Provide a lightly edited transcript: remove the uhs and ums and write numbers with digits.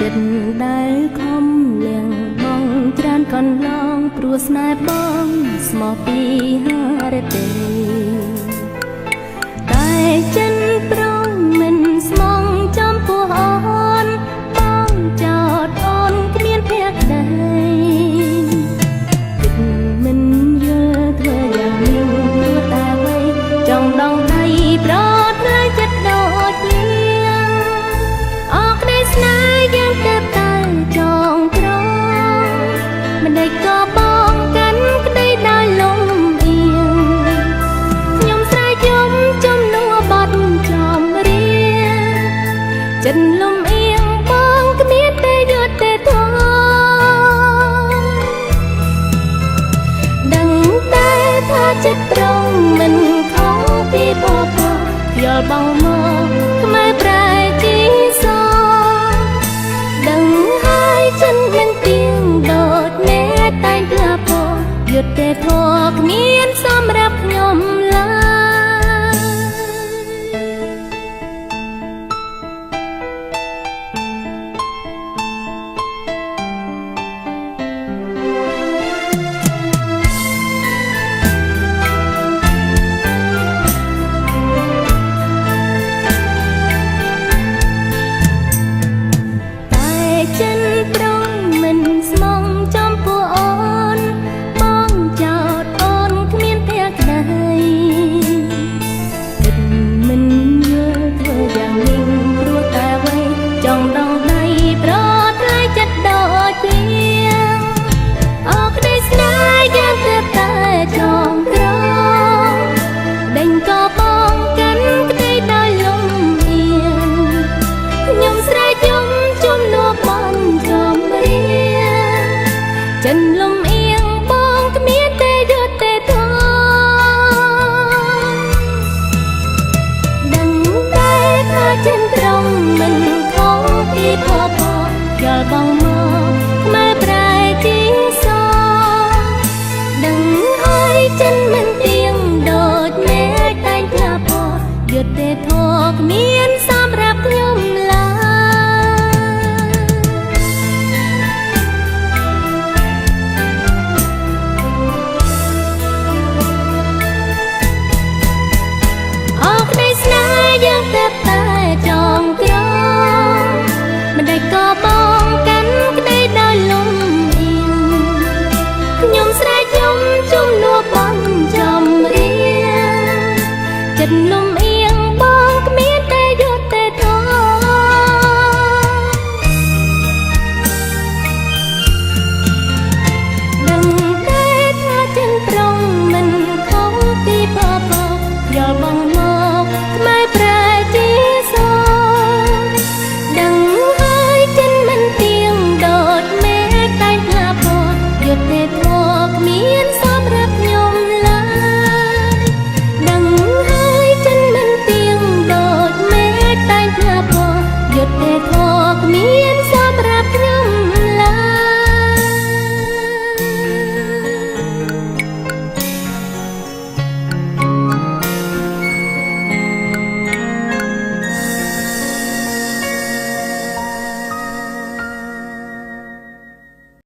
ចិត្តដែលខំលៀងបងច្រើនកន្លងព្រោះស្នេហ៍បងស្មោះពីហារទេតែចិនប្រងមិនស្មងចំពោះអូនបងចោតអូនគ្មានភក្តីគិតមិនយល់ធ្វើយ៉ាងនេះព្រោះតែអ្វីចង់ដងដៃប្រត់លើចិត្តដូចនេះអរក្តីស្នេហ៍យ៉ាងទៅតែចងក្រងមិនដេចក៏បងកាន់ក្តីដោយលំអៀងខ្ញុំស្រែកយំជំនួបត់ចំរៀងចិត្តលំអៀងបងគ្មានតែយុទ្ធទេធំដឹងតែថាចិត្តត្រង់មិនខុសពីបបោយល់បងមកខ្មែរប្រែជីសដឹងហើយចិនមិនទៀងដូចអ្នកតែងក្លាពោយុទ្ធទេធម៌គ្មានសម្រាប់ខ្ញុំឡើយចិនប្រងមិនស្មងចំពោះអូនបងចោតអូនគ្មានភក្តីគិតមិនយល់ធ្វើយ៉ាងនេះព្រោះតែអ្វីចង់ដងដៃប្រត់ថ្លៃចិត្តដូចព្រៀងអរក្តីស្នេហ៍យ៉ាងទៅតែចងក្រងដេញក៏បងកាន់ក្តីដោយលំអៀងខ្ញុំស្រែកយំជំនួបបងចំរៀងចិន